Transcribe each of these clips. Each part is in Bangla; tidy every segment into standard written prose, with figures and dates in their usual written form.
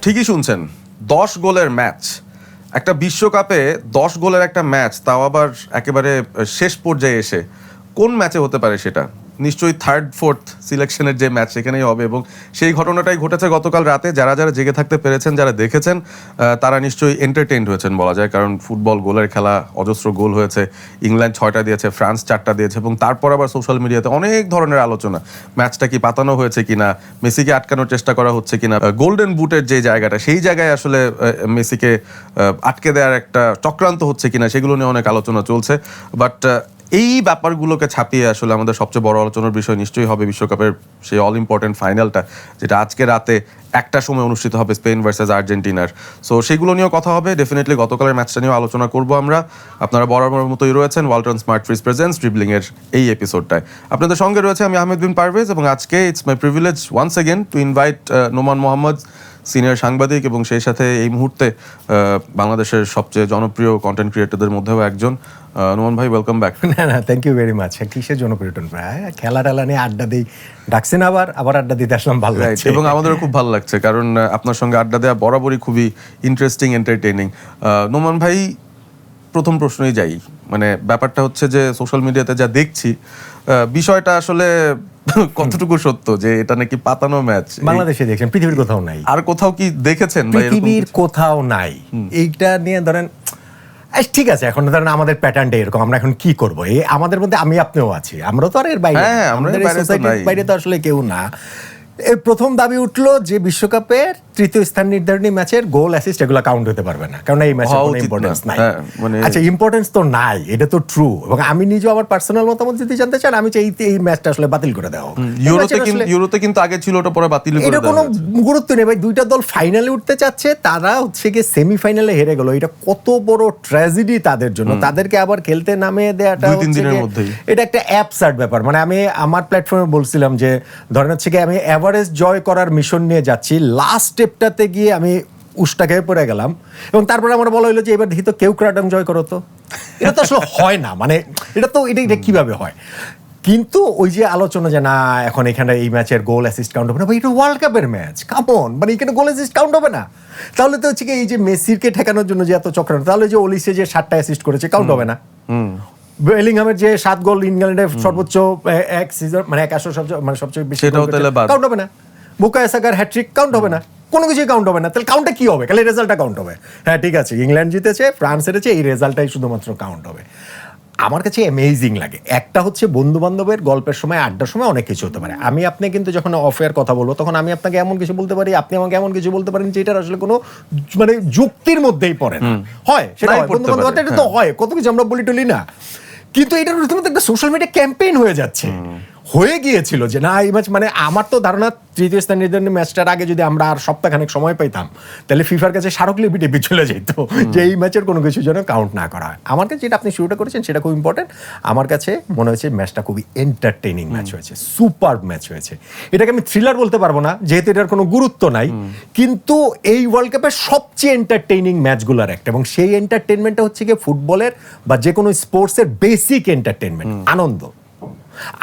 ঠিকই শুনছেন, 10 গোলের ম্যাচ, একটা বিশ্বকাপে 10 গোলের একটা ম্যাচ, তাও আবার একেবারে শেষ পর্যায়ে এসে কোন ম্যাচে হতে পারে সেটা? নিশ্চয়ই থার্ড ফোর্থ সিলেকশনের যে ম্যাচ সেখানেই হবে, এবং সেই ঘটনাটাই ঘটেছে গতকাল রাতে। যারা যারা জেগে থাকতে পেরেছেন, যারা দেখেছেন, তারা নিশ্চয়ই এন্টারটেইনড হয়েছেন বলা যায়, কারণ ফুটবল গোলের খেলা, অজস্র গোল হয়েছে। ইংল্যান্ড 6টা দিয়েছে, ফ্রান্স 4টা দিয়েছে, এবং তারপর আবার সোশ্যাল মিডিয়াতে অনেক ধরনের আলোচনা, ম্যাচটা কি পাতানো হয়েছে কিনা, মেসিকে আটকানোর চেষ্টা করা হচ্ছে কিনা, গোল্ডেন বুটের যে জায়গাটা, সেই জায়গায় আসলে মেসিকে আটকে দেওয়ার একটা চক্রান্ত হচ্ছে কিনা, সেগুলো নিয়ে অনেক আলোচনা চলছে। বাট এই ব্যাপারগুলোকে ছাপিয়ে আসলে আমাদের সবচেয়ে বড় আলোচনার বিষয় নিশ্চয়ই হবে বিশ্বকাপের সেই অল ইম্পর্টেন্ট ফাইনালটা, যেটা আজকে রাতে 1টার সময় অনুষ্ঠিত হবে, স্পেন ভার্সেস আর্জেন্টিনার। সো সেগুলো নিয়েও কথা হবে ডেফিনেটলি। গতকালের ম্যাচটা নিয়েও আলোচনা করব আমরা। আপনারা বরাবর মতোই রয়েছেন ওয়ালটন স্মার্ট ফ্রিজ প্রেজেন্টস ড্রিবলিংয়ের এই এপিসোডটায়। আপনাদের সঙ্গে রয়েছে আমি আহমেদ বিন পারভেজ, এবং আজকে it's my privilege once again to invite Noman Mohammad, senior সাংবাদিক, এবং সেই সাথে এই মুহূর্তে বাংলাদেশের সবচেয়ে জনপ্রিয় কন্টেন্ট ক্রিয়েটরদের মধ্যেও একজন। নোমান ভাই, ওয়েলকাম ব্যাক। না, থ্যাংক ইউ ভেরি মাচ। কিসের জনপ্রিয়টন ভাই? খেলা টেলা নিয়ে আড্ডা দিই, ডাকছেন আবার আড্ডা দিতে আসলাম, ভালো লাগছে। এবং আমাদেরও খুব ভালো লাগছে, কারণ আপনার সঙ্গে আড্ডা দেওয়া বরাবরই খুবই ইন্টারেস্টিং, এন্টারটেইনিং। নোমান ভাই, প্রথম প্রশ্নই যাই, মানে ব্যাপারটা হচ্ছে যে সোশ্যাল মিডিয়াতে যা দেখছি, বিষয়টা আসলে কতটুকু সত্য যে এটা নাকি পাতানো ম্যাচ? বাংলাদেশে দেখছেন, পৃথিবীর কোথাও নাই। আর কোথাও কি দেখেছেন? পৃথিবীর কোথাও নাই। এইটা নিয়ে ধরেন ঠিক আছে, এখন ধরেন আমাদের প্যাটার্নটা এরকম, আমরা এখন কি করবো? এই আমাদের মধ্যে আমি আপনিও আছি, আমরা তো আর এর বাইরে, আমাদের সোসাইটির বাইরে তো আসলে কেউ না। এই প্রথম দাবি উঠলো যে বিশ্বকাপের তৃতীয় স্থান নির্ধারণী ম্যাচের গোল অ্যাসিস্ট এগুলো কাউন্ট হতে পারবে না, কারণ এই ম্যাচের কোনো ইম্পর্টেন্স নাই। আচ্ছা, ইম্পর্টেন্স তো নাই, এটা তো ট্রু, এবং আমি নিজেও আমার পার্সোনাল মতামত যদি জানতে চান, আমি চাই এই ম্যাচটা আসলে বাতিল করে দাও। ইউরোতে কিন্তু আগে ছিল, ওটা পরে বাতিল করে এটা কোনো গুরুত্ব নেই ভাই। দুইটা দল ফাইনালে উঠতে চাচ্ছে, তারা হচ্ছে গিয়ে সেমিফাইনালে হেরে গেল। এটা কত বড় ট্র্যাজেডি তাদের জন্য, তাদেরকে আবার খেলতে নামিয়ে দেওয়াটা এটা একটা অ্যাবসার্ড ব্যাপার। মানে আমি আমার প্ল্যাটফর্মে বলছিলাম যে ধরেন হচ্ছে গিয়ে আমি এভারেস্ট জয় করার মিশন নিয়ে যাচ্ছি, লাস্ট স্টেপটাতে গিয়ে আমি উষ্টা খেয়ে পড়ে গেলাম, এবং তারপরে আমার বলা হলো যে এবার দেখি তো কেউ ক্রাডং জয় করো। তো এটা তো আসলে হয় না, মানে এটা কিভাবে হয়? কিন্তু ওই যে আলোচনা যে না, এখন এখানে এই ম্যাচের গোল অ্যাসিস্ট কাউন্ট হবে না, ভাই এটা ওয়ার্ল্ড কাপের ম্যাচ, কামন, মানে এখানে গোল অ্যাসিস্ট কাউন্ট হবে না? তাহলে তো হচ্ছে কি এই যে মেসিকে ঠেকানোর জন্য যে এত চক্রান্ত, তাহলে যে ওলিসে যে 7টা অ্যাসিস্ট করেছে কাউন্ট হবে না? বেলিংহামের যে 7 গোল ইংল্যান্ডের সর্বোচ্চ এক সিজন, মানে সবচেয়ে বেশি কাউন্ট হবে না? বুকায়ো সাকার হ্যাট্রিক কাউন্ট হবে না? কোনো কিছুই কাউন্ট হবে না। তাহলে কাউন্টটা কি হবে? খালি রেজাল্টটা কাউন্ট হবে। হ্যাঁ ঠিক আছে, ইংল্যান্ড জিতেছে, ফ্রান্স হেরেছে, এই রেজাল্টটাই শুধুমাত্র কাউন্ট হবে। আমার কাছে অ্যামেজিং লাগে। একটা হচ্ছে বন্ধু বান্ধবের গল্পের সময়, আড্ডার সময় অনেক কিছু হতে পারে। আমি আপনি কিন্তু যখন অফ এয়ার কথা বলবো, তখন আমি আপনাকে এমন কিছু বলতে পারি, আপনি আমাকে এমন কিছু বলতে পারেন যেটার আসলে কোনো মানে যুক্তির মধ্যেই পড়ে না। হয় সেটা বন্ধু বান্ধব, এটা তো হয়, কত কিছু আমরা বলি টলি না। কিন্তু এটার রীতিমতো একটা সোশ্যাল মিডিয়া ক্যাম্পেইন হয়ে যাচ্ছে, হয়ে গিয়েছিল যে না এই ম্যাচ, মানে আমার তো ধারণা তৃতীয় স্থান নির্ধারণী ম্যাচটার আগে যদি আমরা আর সপ্তাহখানেক সময় পাইতাম, তাহলে ফিফার কাছে স্মারকলিপি টেপে চলে যেত যে এই ম্যাচের কোনো কিছু যেন কাউন্ট না করা হয়। আমার কাছে যেটা আপনি শুরুটা করেছেন সেটা খুব ইম্পর্টেন্ট। আমার কাছে মনে হয়েছে ম্যাচটা খুবই এন্টারটেইনিং ম্যাচ হয়েছে, সুপার ম্যাচ হয়েছে। এটাকে আমি থ্রিলার বলতে পারবো না, যেহেতু এটার কোনো গুরুত্ব নাই, কিন্তু এই ওয়ার্ল্ড কাপের সবচেয়ে এন্টারটেইনিং ম্যাচগুলোর একটা, এবং সেই এন্টারটেইনমেন্টটা হচ্ছে গিয়ে ফুটবলের বা যে কোনো স্পোর্টসের বেসিক এন্টারটেইনমেন্ট, আনন্দ।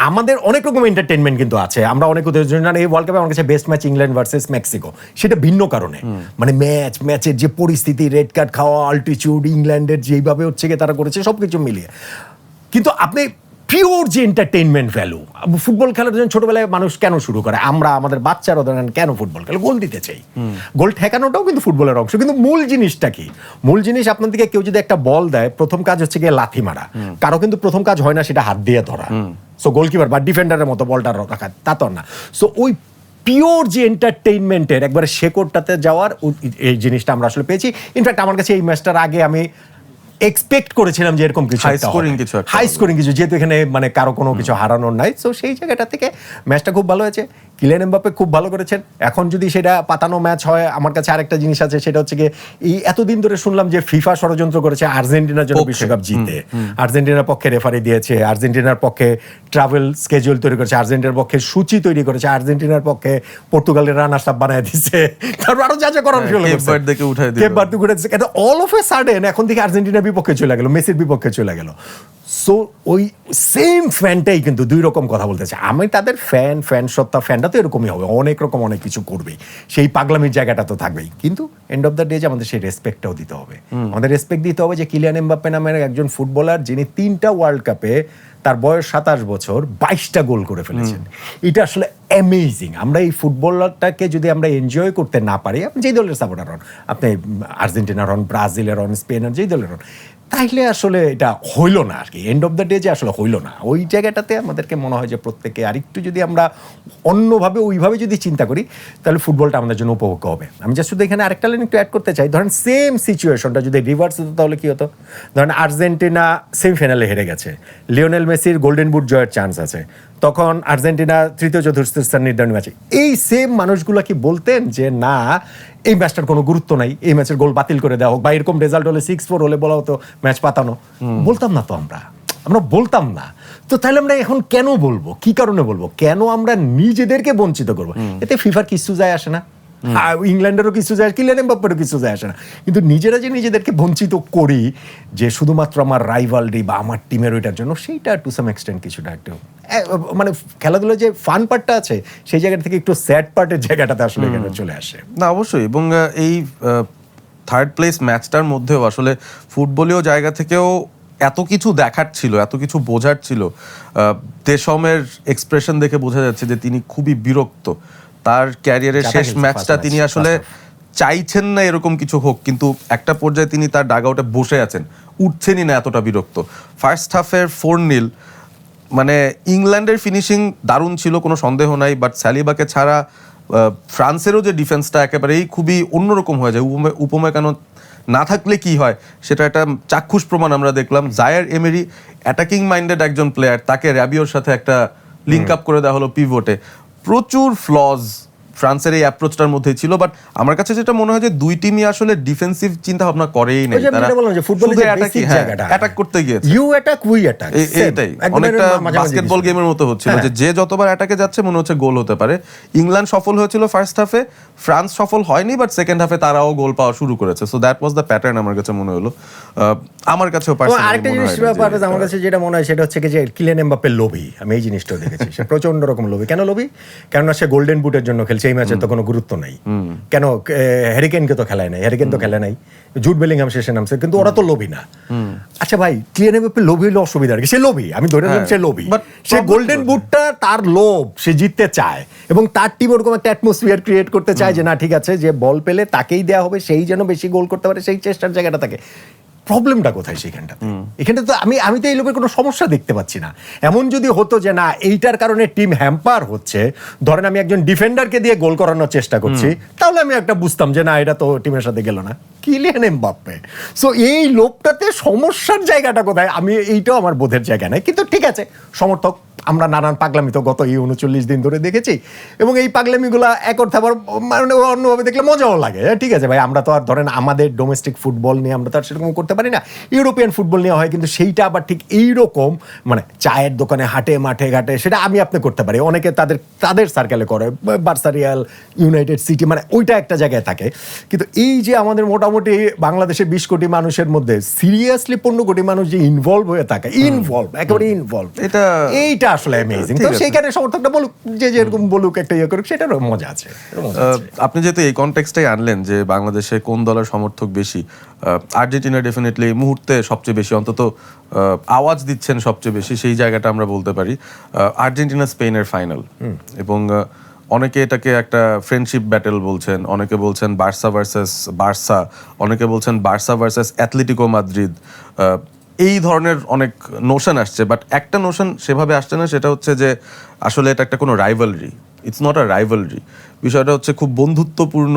আমাদের অনেক রকম এন্টারটেইনমেন্ট কিন্তু আছে, আমরা অনেক উদাহরণ, এই ওয়ার্ল্ড কাপে আমার কাছে best match England versus Mexico, সেটা ভিন্ন কারণে, মানে ম্যাচের যে পরিস্থিতি, রেড কার্ড খাওয়া, অল্টিটিউড, ইংল্যান্ডের যেইভাবে হচ্ছে গিয়ে তারা করেছে সবকিছু মিলিয়ে। কিন্তু আপনি পিওর যে এন্টারটেইনমেন্ট ভ্যালু, ফুটবল খেলার জন্য ছোটবেলায় মানুষ কেন শুরু করে, আমরা আমাদের বাচ্চারা ধরেন কেন ফুটবল খেলে, গোল দিতে চাই, গোল ঠেকানোটাও কিন্তু ফুটবলের অংশ। কিন্তু মূল জিনিসটা কি? মূল জিনিস আপনার দিকে কেউ যদি একটা বল দেয়, প্রথম কাজ হচ্ছে গিয়ে লাথি মারা, কারো কিন্তু প্রথম কাজ হয় না সেটা হাত দিয়ে ধরা, সো গোলকিপার বা ডিফেন্ডারের মতো বলটা রাখা, তা তো না। সো ওই পিওর যে এন্টারটেইনমেন্টের একবারে শেকড়টাতে যাওয়ার এই জিনিসটা আমরা আসলে পেয়েছি। ইনফ্যাক্ট আমার কাছে এই ম্যাচটার আগে আমি এক্সপেক্ট করেছিলাম যে এরকম কিছু হাই স্কোরিং কিছু, যেহেতু এখানে মানে কারো কোনো কিছু হারানোর নাই। সো সেই জায়গাটা থেকে ম্যাচটা খুব ভালো হয়েছে। কিলিয়ান এমবাপ্পে খুব ভালো করেছেন। এখন যদি সেটা পাতানো ম্যাচ হয়, আমার কাছে আরেকটা জিনিস আছে, সেটা হচ্ছে গিয়ে এই এতদিন ধরে শুনলাম যে ফিফা ষড়যন্ত্র করেছে আর্জেন্টিনার জন্য বিশ্বকাপ জিতে, আর্জেন্টিনার পক্ষে রেফারি দিয়েছে, আর্জেন্টিনার পক্ষে ট্রাভেল স্কেজুয়াল তৈরি করেছে, আর্জেন্টিনার পক্ষে সূচি তৈরি করেছে, আর্জেন্টিনার পক্ষে পর্তুগালের রানার্স আপ বানায় দিচ্ছে, তারপর আরো যা যা করার অল অফ এ সাডেন এখন থেকে আর্জেন্টিনার বিপক্ষে চলে গেল, মেসির বিপক্ষে চলে গেল। সো ওই সেম ফ্যানটাই কিন্তু দুই রকম কথা বলতেছে। আমি তাদের ফ্যান সত্তা, ফ্যানটা তো এরকমই হবে, অনেক রকম অনেক কিছু করবেই, সেই পাগলামির জায়গাটা তো থাকবেই, কিন্তু এন্ড অফ দ্য ডে যে আমাদের সেই রেসপেক্টটাও দিতে হবে। আমাদের রেসপেক্ট দিতে হবে যে কিলিয়ান এমবাপ্পে নামের একজন ফুটবলার যিনি 3টা ওয়ার্ল্ড কাপে, তার বয়স 27 বছর, 22টা গোল করে ফেলেছেন। এটা আসলে অ্যামেজিং। আমরা এই ফুটবলারটাকে যদি আমরা এনজয় করতে না পারি, আপনি যেই দলের সাপোর্টার হন, আপনি আর্জেন্টিনার হন, ব্রাজিলের হন, স্পেনের, যেই দলের হন, তাইলে আসলে এটা হইল না আর কি। এন্ড অফ দ্য ডে যে আসলে হইল না, ওই জায়গাটাতে আমাদেরকে মনে হয় যে প্রত্যেকে আরেকটু যদি আমরা অন্যভাবে ওইভাবে যদি চিন্তা করি, তাহলে ফুটবলটা আমাদের জন্য উপভোগ্য হবে। আমি জাস্ট শুধু এখানে আরেকটা লাইন একটু অ্যাড করতে চাই। ধরেন সেম সিচুয়েশনটা যদি রিভার্স হতো তাহলে কি হতো? ধরেন আর্জেন্টিনা সেমিফাইনালে হেরে গেছে, লিওনেল মেসির গোল্ডেন বুট জয়ের চান্স আছে, তখন আর্জেন্টিনা তৃতীয় চতুর্থ স্থান নির্ধারণী ম্যাচে, এই সেম মানুষগুলো কি বলতেন যে না এই ম্যাচটার কোনো গুরুত্ব নাই, এই ম্যাচের গোল বাতিল করে দেওয়া হোক, বা এরকম রেজাল্ট হলে 6-4 হলে বলা হতো ম্যাচ পাতানো? বলতাম না তো, আমরা বলতাম না। তো তাহলে আমরা এখন কেন বলবো? কি কারণে বলবো? কেন আমরা নিজেদেরকে বঞ্চিত করবো? এতে ফিফার কিছু যায় আসে না, ইংল্যান্ডেরও কিছু যায়, কিলিয়ান এমবাপ্পেরও কিছু যায় আসে না, কিন্তু নিজেরা যে নিজেদেরকে বঞ্চিত করি যে শুধুমাত্র আমার রাইভালরি বা আমার টিমের ওইটার জন্য, সেইটা টু সাম এক্সটেন্ট কিছুটা একটু মানে খেলাধুলার যে ফান পার্টটা আছে সেই জায়গা থেকে একটু স্যাড পার্টের জায়গাটাতে আসলে এখানে চলে আসে। না অবশ্যই, এবং এই থার্ড প্লেস ম্যাচটার মধ্যেও আসলে ফুটবলীয় জায়গা থেকেও এত কিছু দেখার ছিল, এত কিছু বোঝার ছিল। দেশমের এক্সপ্রেশন দেখে বোঝা যাচ্ছে যে তিনি খুবই বিরক্ত। তার ক্যারিয়ারের শেষ ম্যাচটা তিনি আসলে চাইছেন না এরকম কিছু হোক, কিন্তু একটা পর্যায়ে তিনি তার ডাগআউটে বসে আছেন, উঠছেনই না, এতটা বিরক্ত। ফার্স্ট হাফের 4-0, মানে ইংল্যান্ডের ফিনিশিং দারুণ ছিল, কোনো সন্দেহ নাই, বাট সালিবাকে ছাড়া ফ্রান্সেরও যে ডিফেন্সটা একেবারেই খুবই অন্যরকম হয়ে যায়। উপমেকানো না থাকলে কি হয় সেটা একটা চাক্ষুষ প্রমাণ আমরা দেখলাম। জায়ার এমেরি অ্যাটাকিং মাইন্ডেড একজন প্লেয়ার, তাকে র্যাবিওর সাথে একটা লিঙ্ক আপ করে দেওয়া হলো পিভটে। প্রচুর ফ্লজ ফ্রান্সের এই অ্যাপ্রোচটার মধ্যেই ছিল, বাট আমার কাছে যেটা মনে হয় যে দুই টিমই আসলে ডিফেন্সিভ চিন্তা ভাবনা করেই নাই, তারা শুধু অ্যাটাক করতে গিয়েছে। ইউ অ্যাটাক উই অ্যাটাক, এটাই অনেকটা বাস্কেটবল গেমের মতো হচ্ছিল, যে যতবার অ্যাটাকে যাচ্ছে মনে হচ্ছে গোল হতে পারে। ইংল্যান্ড সফল হয়েছিল ফার্স্ট হাফে, ফ্রান্স সফল হয়নি, বাট সেকেন্ড হাফে তারাও গোল পাওয়া শুরু করেছে। So that was the pattern আমার কাছে মনে হলো। আমার কাছেও আরেকটা জিনিস আমার কাছে যেটা মনে হয় সেটা হচ্ছে যে কিলিয়ান এমবাপ্পে লোভী। আমি এই জিনিসটাও দেখেছি, সে প্রচন্ড রকম লোভী। কেন লোভী? কেননা সে গোল্ডেন বুটের জন্য খেলছে, এই ম্যাচে তো কোনো গুরুত্ব নাই। কেন হ্যারিকেনকে তো খেলায় নাই, হ্যারিকেন তো খেলে নাই, জুড বেলিংহাম শেষে নামছে, কিন্তু ওরা তো লোভী না। আচ্ছা ভাই, কিলিয়ান এমবাপ্পে লোভী হলে অসুবিধা কি? সে লোভী, আমি ধরে নিলাম সে লোভী, সে গোল্ডেন বুটটা তার লোভ, সে জিততে চায় এবং তার টিম ওরকম একটা অ্যাটমসফিয়ার ক্রিয়েট করতে চায় যে না ঠিক আছে, যে বল পেলে তাকেই দেওয়া হবে, সেই যেন বেশি গোল করতে পারে, সেই চেষ্টার জায়গাটা থাকে। প্রবলেমটা কোথায় সেখানটাতে? এখানটা তো আমি তো এই লোকের কোনো সমস্যা দেখতে পাচ্ছি না। এমন যদি হতো যে না এইটার কারণে টিম হ্যাম্পার হচ্ছে, ধরেন আমি একজন ডিফেন্ডারকে দিয়ে গোল করানোর চেষ্টা করছি, তাহলে আমি একটা বুঝতাম যে না এটা তো টিমের সাথে গেল না। কিলিয়ান এমবাপ্পে, সো এই লোকটাতে সমস্যার জায়গাটা কোথায়? আমি এইটাও আমার বোধের জায়গা নাই, কিন্তু ঠিক আছে, সমর্থক আমরা নানান পাগলামি তো গত 39 দিন ধরে দেখেছি, এবং এই পাগলামিগুলো এক অর্থে আবার মানে অন্যভাবে দেখলে মজাও লাগে। ঠিক আছে ভাই, আমরা তো আর ধরেন আমাদের ডোমেস্টিক ফুটবল নিয়ে আমরা তো আর সেরকম করতে পারি না, ইউরোপিয়ান ফুটবল নিয়ে হয়, কিন্তু সেইটা আবার ঠিক এইরকম মানে চায়ের দোকানে, হাটে, মাঠে ঘাটে, সেটা আমি আপনি করতে পারি, অনেকে তাদের সার্কেলে করে, বার্সা, রিয়াল, ইউনাইটেড সিটি, মানে ওইটা একটা জায়গায় থাকে। কিন্তু এই যে আমাদের মোটামুটি বাংলাদেশে 20 কোটি মানুষের মধ্যে সিরিয়াসলি 15 কোটি মানুষ যে ইনভলভ হয়ে থাকে, একেবারে ইনভলভ, এইটা আসলে অ্যামেজিং। তো সেইখানে সমর্থকটা বলুক, যে যেরকম বলুক, একটা ইয়ে করুক, সেটারও মজা আছে। আপনি যেহেতু এই কনটেক্সটাই আনলেন যে বাংলাদেশে কোন দলের সমর্থক বেশি, আর্জেন্টিনা ডেফিনেটলি এই মুহূর্তে সবচেয়ে বেশি, অন্তত আওয়াজ দিচ্ছেন সবচেয়ে বেশি, সেই জায়গাটা আমরা বলতে পারি। আর্জেন্টিনা স্পেনের ফাইনাল, এবং অনেকে এটাকে একটা ফ্রেন্ডশিপ ব্যাটেল বলছেন, অনেকে বলছেন বার্সা ভার্সেস বার্সা, অনেকে বলছেন বার্সা ভার্সেস অ্যাথলেটিকো মাদ্রিদ। এই ধরনের অনেক নোশন আসছে, বাট একটা নোশন সেভাবে আসছে না, সেটা হচ্ছে যে আসলে এটা একটা কোনো rivalry, it's not a rivalry. বিষয়টা হচ্ছে খুব বন্ধুত্বপূর্ণ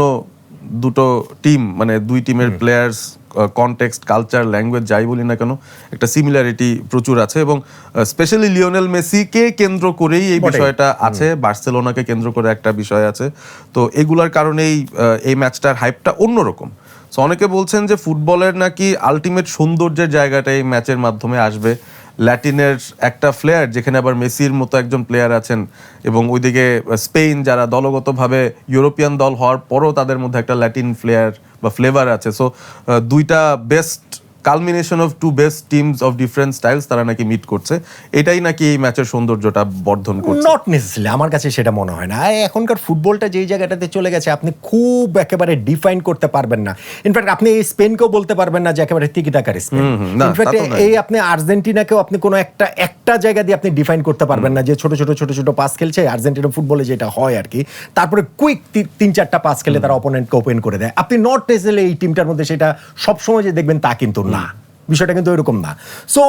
দুটো টিম, মানে দুই টিমের প্লেয়ার্স, কনটেক্সট, কালচার, ল্যাঙ্গুয়েজ যাই বলি না কেন, একটা সিমিলারিটি প্রচুর আছে, এবং স্পেশালি লিওনেল মেসিকে কেন্দ্র করেই এই বিষয়টা আছে, বার্সেলোনাকে কেন্দ্র করে একটা বিষয় আছে। তো এগুলার কারণেই এই ম্যাচটার হাইপটা অন্যরকম। সো অনেকে বলছেন যে ফুটবলের নাকি আলটিমেট সৌন্দর্যের জায়গাটা এই ম্যাচের মাধ্যমে আসবে। ল্যাটিনের একটা প্লেয়ার, যেখানে আবার মেসির মতো একজন প্লেয়ার আছেন, এবং ওইদিকে স্পেন যারা দলগতভাবে ইউরোপিয়ান দল হওয়ার পরও তাদের মধ্যে একটা ল্যাটিন প্লেয়ার বা ফ্লেভার আছে। সো দুইটা best culmination of two best teams of different styles তারা নাকি মিট করছে, এটাই নাকি এই ম্যাচের সৌন্দর্যটা বর্ধন করছে। নট নেসেসারিলি, আমার কাছে সেটা মনে হয় না। এখনকার ফুটবলটা যেই জায়গাটাতে চলে গেছে আপনি খুব একেবারে ডিফাইন করতে পারবেন না। ইনফ্যাক্ট আপনি এই স্পেনকেও বলতে পারবেন না যে একেবারে টিকি টাকার স্পেন। ইনফ্যাক্ট এই আপনি আর্জেন্টিনাকেও আপনি কোনো একটা জায়গা দিয়ে আপনি ডিফাইন করতে পারবেন না যে ছোট ছোট পাস খেলছে আর্জেন্টিনা ফুটবলে যেটা হয় আর কি, তারপরে কুইক 3-4টা পাস খেলে তারা অপোনেন্টকে ওপেন করে দেয়। আপনি নট নেসেসারিলি এই টিমটার মধ্যে সেটা সবসময় যে দেখবেন তা কিন্তু না, বিষয়টা কিন্তু এরকম না। সো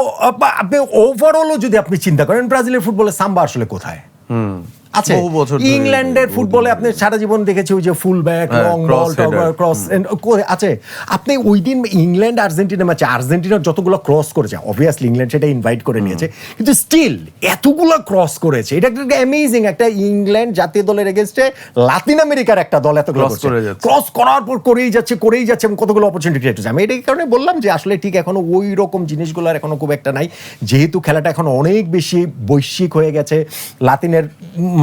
আপনি ওভারঅলও যদি আপনি চিন্তা করেন ব্রাজিলের ফুটবলে সাম্বা আসলে কোথায় আছে? ইংল্যান্ডের ফুটবলে আপনি সারা জীবন দেখেছি ওই যে full back, long ball, cross আছে। আপনি ওই দিন ইংল্যান্ড আর্জেন্টিনা ম্যাচে আর্জেন্টিনা যতগুলো ক্রস করেছে, অবভিয়াসলি ইংল্যান্ড সেটা ইনভাইট করে নিয়েছে, কিন্তু স্টিল এতগুলো ক্রস করেছে, এটা একটা অ্যামেজিং। একটা ইংল্যান্ড জাতীয় দলের এগেইনস্টে লাতিন আমেরিকার একটা দল এতগুলো ক্রস করার পর করেই যাচ্ছে এবং কতগুলো অপরচুনিটি ক্রিয়েট হচ্ছে। আমি এই কারণে বললাম যে আসলে ঠিক এখনো ওই রকম জিনিসগুলো আর এখনো খুব একটা নাই, যেহেতু খেলাটা এখন অনেক বেশি বৈশ্বিক হয়ে গেছে। লাতিনের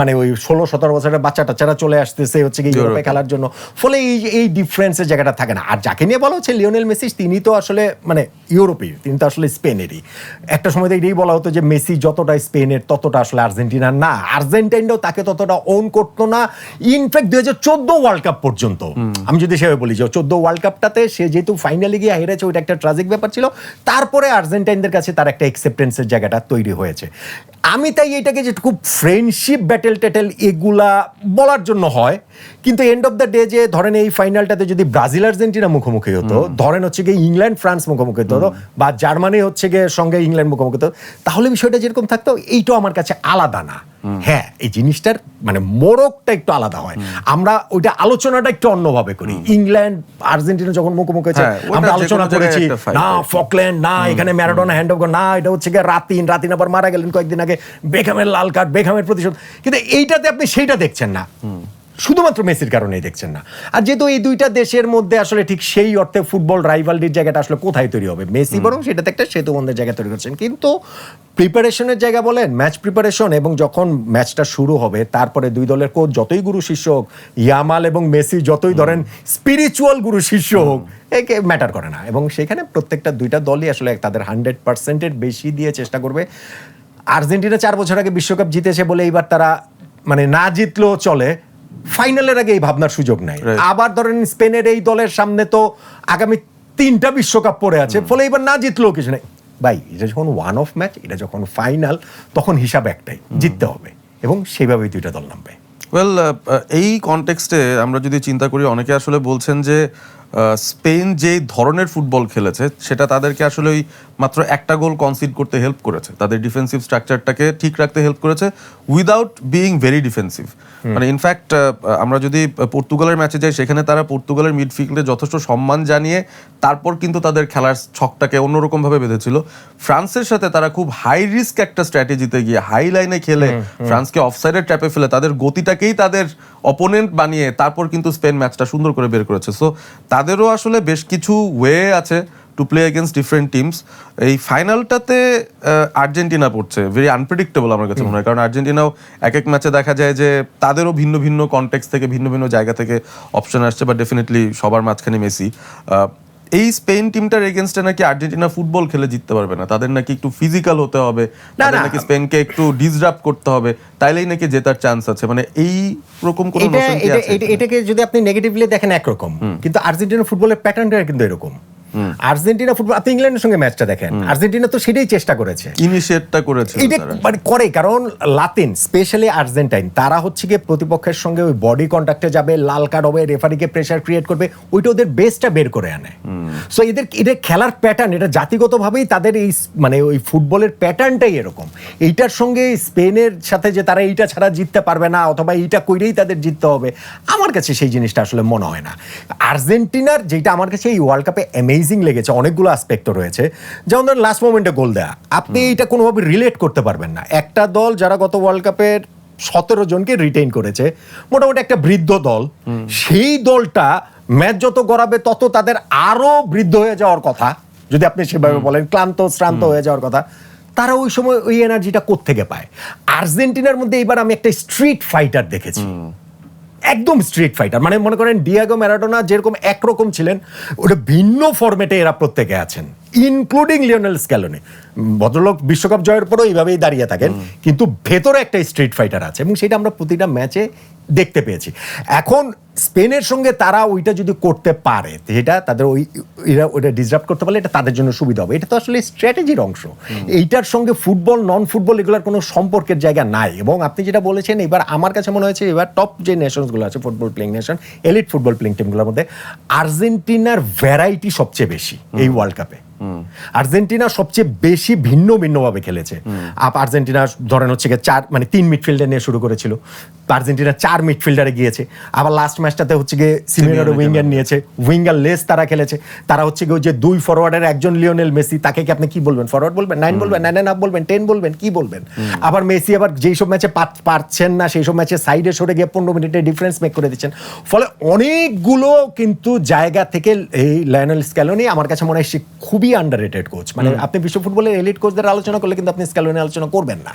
মানে ওই 16-17 বছরের বাচ্চা টাচ্চারা চলে আসতেছে হচ্ছে কি ইউরোপে খেলার জন্য, ফলে এই ডিফারেন্সের জায়গাটা থাকে না। আর যাকে নিয়ে বলা হচ্ছে লিওনেল মেসি, তিনি তো আসলে মানে ইউরোপীয়, তিনি তো আসলে স্পেনেরই। একটা সময় এটাই বলা হতো যে মেসি যতটা স্পেনের ততটা আসলে আর্জেন্টিনার না, আর্জেন্টাইনরাও তাকে ততটা ওন করতো না। ইনফ্যাক্ট 2014 ওয়ার্ল্ড কাপ পর্যন্ত আমি যদি সেভাবে বলি যে 14 ওয়ার্ল্ড কাপটাতে সে যেহেতু ফাইনালে গিয়ে হেরেছে, ওইটা একটা ট্রাজিক ব্যাপার ছিল। তারপরে আর্জেন্টাইনদের কাছে তার একটা অ্যাকসেপ্টেন্সের জায়গাটা তৈরি হয়েছে। আমি তাই এটাকে যে খুব ফ্রেন্ডশিপ ব্যাটেল ট্যাটেল এগুলা বলার জন্য হয়, কিন্তু এন্ড অফ দ্য ডে যে ধরেন এই ফাইনালটাতে যদি ব্রাজিল আর্জেন্টিনা মুখোমুখি হতো, ধরেন হচ্ছে গিয়ে ইংল্যান্ড ফ্রান্স মুখোমুখি হতো, বা জার্মানি হচ্ছে গিয়ে সঙ্গে ইংল্যান্ড মুখোমুখি হতো, তাহলে বিষয়টা যেরকম থাকতো এইটাও আমার কাছে আলাদা না। হ্যাঁ, এই জিনিসটার মানে মোড়কটা একটু আলাদা হয়, আমরা ওইটা আলোচনাটা একটু অন্যভাবে করি। ইংল্যান্ড আর্জেন্টিনা যখন মুখোমুখি হয়েছে আমরা আলোচনা করেছি না ফকল্যান্ড, না এখানে ম্যারাডোনা হ্যান্ড ওভার, না এটা হচ্ছে গিয়ে রাতিন আবার মারা গেলেন কয়েকদিন আগে, বেকহামের লাল কার্ড, বেকহামের প্রতিশোধ। কিন্তু এইটাতে আপনি সেইটা দেখছেন না, শুধুমাত্র মেসির কারণেই দেখছেন না। আর যেহেতু এই দুইটা দেশের মধ্যে আসলে ঠিক সেই অর্থে ফুটবল রাইভালরির জায়গাটা আসলে কোথায় তৈরি হবে, মেসি বরং সেটাতে একটা সেতুবন্ধের জায়গা তৈরি করছেন। কিন্তু প্রিপারেশনের জায়গা বলেন, ম্যাচ প্রিপারেশন, এবং যখন ম্যাচটা শুরু হবে তারপরে দুই দলের কোচ যতই গুরু শিষ্য হোক, ইয়ামাল এবং মেসি যতই ধরেন স্পিরিচুয়াল গুরু শিষ্য হোক, একে ম্যাটার করে না। এবং সেখানে প্রত্যেকটা দুইটা দলই আসলে তাদের 100%-এর বেশি দিয়ে চেষ্টা করবে। আর্জেন্টিনা 4 বছর আগে বিশ্বকাপ জিতেছে বলে এইবার তারা মানে না জিতলেও চলে, ফাইনালের আগে এই ভাবনার সুযোগ নাই। আবার ধরেন স্পেনের এই দলের সামনে তো আগামী 3টা বিশ্বকাপ পড়ে আছে, ফলে এবার না জিতলেও কিছু নেই ভাই। এটা যখন ওয়ান অফ ম্যাচ, এটা যখন ফাইনাল, তখন হিসাব একটাই, জিততে হবে, এবং সেইভাবেই দুইটা দল নামবে। ওয়েল, এই কনটেক্সটে আমরা যদি চিন্তা করি, অনেকে আসলে বলছেন যে স্পেন যে ধরনের ফুটবল খেলেছে সেটা তাদেরকে আসলে ওই মাত্র একটা গোল কনসিড করতে হেল্প করেছে, তাদের ডিফেন্সিভ স্ট্রাকচারটাকে ঠিক রাখতে হেল্প করেছে উইদাউট বিইং ভেরি ডিফেন্সিভ। মানে ইনফ্যাক্ট আমরা যদি পর্তুগালের ম্যাচে যাই, সেখানে তারা পর্তুগালের মিডফিল্ডে যথেষ্ট সম্মান জানিয়ে তারপর কিন্তু তাদের খেলার ছকটাকে অন্যরকমভাবে বেঁধেছিল। ফ্রান্সের সাথে তারা খুব হাই রিস্ক একটা স্ট্র্যাটেজিতে গিয়ে হাই লাইনে খেলে ফ্রান্সকে অফসাইডের ট্র্যাপে ফেলে তাদের গতিটাকেই তাদের অপোনেন্ট বানিয়ে তারপর কিন্তু স্পেন ম্যাচটা সুন্দর করে বের করেছে। সো তাদেরও আসলে বেশ কিছু ওয়ে আছে to play against different teams. এই ফাইনালটাতে আর্জেন্টিনা পড়ছে ভেরি আনপ্রেডিক্টেবল আমার কাছে মনে হয়, কারণ আর্জেন্টিনাও এক ম্যাচে দেখা যায় যে তাদেরও ভিন্ন ভিন্ন কনটেক্সট থেকে ভিন্ন ভিন্ন জায়গা থেকে অপশন আসছে, বাট ডেফিনেটলি সবার মাঝখানে মেসি। এই স্পেন টিমটার এগেইনস্টে নাকি আর্জেন্টিনা ফুটবল খেলে জিততে পারবে না, তাদের নাকি একটু ফিজিক্যাল হতে হবে, তাদের নাকি স্পেনকে একটু ডিসরাপ্ট করতে হবে, তাইলেই নাকি জেতার চান্স আছে। মানে এই রকম কোন নোশন কি আছে? এটাকে যদি আপনি নেগেটিভলি দেখেন একরকম, কিন্তু আর্জেন্টিনা ফুটবলের প্যাটার্নটা কিন্তু এরকম। আর্জেন্টিনা ফুটবল, আপনি ইংল্যান্ডের সঙ্গে ম্যাচটা দেখেন, আর্জেন্টিনা তো সেটাই চেষ্টা করেছে, ইনিশিয়েটটা করেছে, এটা মানে করে, কারণ লাতিন স্পেশালি আর্জেন্টাইন তারা হচ্ছে গিয়ে প্রতিপক্ষের সঙ্গে ওই বডি কন্ট্যাক্টে যাবে, লাল কার্ড হবে, রেফারিকে প্রেসার ক্রিয়েট করবে, ওইটা ওদের বেস্টটা বের করে আনে। সো এদের খেলার প্যাটার্ন, এটা জাতিগতভাবেই তাদের এই মানে ওই ফুটবলের প্যাটার্নটাই এরকম। এইটার সঙ্গে স্পেনের সাথে যে তারা এইটা ছাড়া জিততে পারবে না, অথবা এইটা কইরেই তাদের জিততে হবে, আমার কাছে সেই জিনিসটা আসলে মনে হয় না। আর্জেন্টিনার যেটা আমার কাছে এই ওয়ার্ল্ড কাপে অ্যামেজিং লেগেছে, অনেকগুলো অ্যাসপেক্টও রয়েছে, যেমন ধরেন লাস্ট মোমেন্টে গোল দেয়া, আপনি এইটা কোনোভাবে রিলেট করতে পারবেন না। একটা দল যারা গত ওয়ার্ল্ড কাপের 17 জনকে রিটেইন করেছে, মোটামুটি একটা বৃদ্ধ দল, সেই দলটা ম্যাচ যত গড়াবে তত তাদের আরো বৃদ্ধ হয়ে যাওয়ার কথা, যদি আপনি সেভাবে বলেন, ক্লান্ত শ্রান্ত হয়ে যাওয়ার কথা। তারা ওই সময় ওই এনার্জিটা কোত্থেকে পায়? আর্জেন্টিনার মধ্যে এবার আমি একটা স্ট্রিট ফাইটার দেখেছি, একদম স্ট্রিট ফাইটার। মানে মনে করেন ডিয়েগো ম্যারাডোনা যেরকম একরকম ছিলেন, ওটা ভিন্ন ফরম্যাটে এরা প্রত্যেকে আছেন। Including Lionel Scaloni. ভদ্রলোক বিশ্বকাপ জয়ের পরও এইভাবেই দাঁড়িয়ে থাকেন, কিন্তু ভেতরে একটা স্ট্রিট ফাইটার আছে এবং সেটা আমরা প্রতিটা ম্যাচে দেখতে পেয়েছি। এখন স্পেনের সঙ্গে তারা ওইটা যদি করতে পারে, যেটা তাদের ওইটা ডিসরাপ্ট করতে পারলে এটা তাদের জন্য সুবিধা হবে। এটা তো আসলে স্ট্র্যাটেজির অংশ। এইটার সঙ্গে ফুটবল নন ফুটবল এগুলোর কোনো সম্পর্কের জায়গা নাই। এবং আপনি যেটা বলেছেন, এবার আমার কাছে মনে হয়েছে এবার টপ যে নেশনসগুলো আছে football playing nation, elite football playing টিমগুলোর মধ্যে আর্জেন্টিনার ভ্যারাইটি সবচেয়ে বেশি এই ওয়ার্ল্ড কাপে। আর্জেন্টিনা সবচেয়ে বেশি ভিন্ন ভিন্নভাবে খেলেছে। আর্জেন্টিনা ধরেন হচ্ছে চার মানে 3 মিডফিল্ডার নিয়ে শুরু করেছিল, আর্জেন্টিনা 4 মিডফিল্ডারে গিয়েছে। আবার লাস্ট ম্যাচটাতে হচ্ছে গিয়ে সিমিওনে উইঙ্গার নিয়েছে, উইঙ্গার লেস তারা খেলেছে। তারা হচ্ছে গিয়ে যে 2 ফরওয়ার্ডের একজন লিওনেল মেসি, তাকে কি আপনি কি বলবেন? ফরওয়ার্ড বলবেন, 9 বলবেন, 9.5 বলবেন, 10 বলবেন, কি বলবেন? আবার মেসি আবার যেই সব ম্যাচে পারছেন না সেই সব ম্যাচে সাইডে সরে গিয়ে 15 মিনিটে ডিফারেন্স মেক করে দিচ্ছেন। ফলে অনেকগুলো কিন্তু জায়গা থেকে এই লিওনেল স্ক্যালোনি আমার কাছে মনে হয় সে খুবই আন্ডাররেটেড কোচ। মানে আপনি বিশ্ব ফুটবলের এলিট কোচদের আলোচনা করলে কিন্তু আপনি স্ক্যালোনি আলোচনা করবেন না।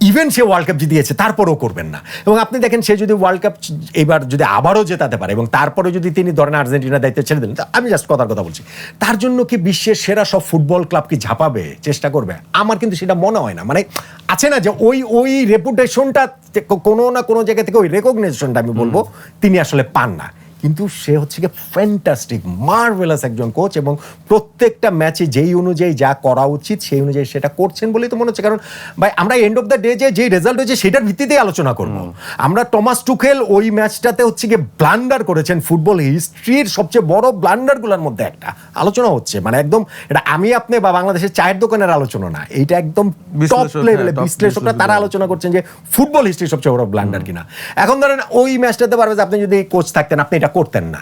ইভেন সে ওয়ার্ল্ড কাপ জিতিয়েছে তারপরেও করবেন না। এবং আপনি দেখেন সে যদি ওয়ার্ল্ড কাপ এবার যদি আবারও জেতাতে পারে এবং তারপরে যদি তিনি ধরেন আর্জেন্টিনার দায়িত্ব ছেড়ে দেন, আমি জাস্ট কথার কথা বলছি, তার জন্য কি বিশ্বের সেরা সব ফুটবল ক্লাব কি ঝাঁপাবে, চেষ্টা করবে? আমার কিন্তু সেটা মনে হয় না। মানে আছে না যে ওই রেপুটেশনটা কোনো না কোনো জায়গা থেকে, ওই রেকগনিশনটা আমি বলবো তিনি আসলে পান না। কিন্তু সে হচ্ছে কি ফ্যান্টাস্টিক মার্ভেলাস একজন কোচ এবং প্রত্যেকটা ম্যাচে যেই অনুযায়ী যা করা উচিত সেই অনুযায়ী সেটা করছেন বলেই তো মনে হচ্ছে। কারণ ভাই আমরা এন্ড অফ দ্য ডে যে রেজাল্ট হয়েছে সেটার ভিত্তিতেই আলোচনা করব। আমরা টমাস টুখেল ওই ম্যাচটাতে হচ্ছে কি ব্লান্ডার করেছেন, ফুটবল হিস্ট্রির সবচেয়ে বড় ব্লান্ডারগুলোর মধ্যে একটা আলোচনা হচ্ছে। মানে একদম এটা আমি আপনি বা বাংলাদেশের চায়ের দোকানের আলোচনা না, এইটা একদম টপ লেভেলে বিশ্লেষকরা তারা আলোচনা করছেন যে ফুটবল হিস্ট্রির সবচেয়ে বড় ব্লান্ডার কিনা। এখন ধরেন ওই ম্যাচটাতে পারবে যে আপনি যদি কোচ থাকতেন আপনি এটা করতেন না।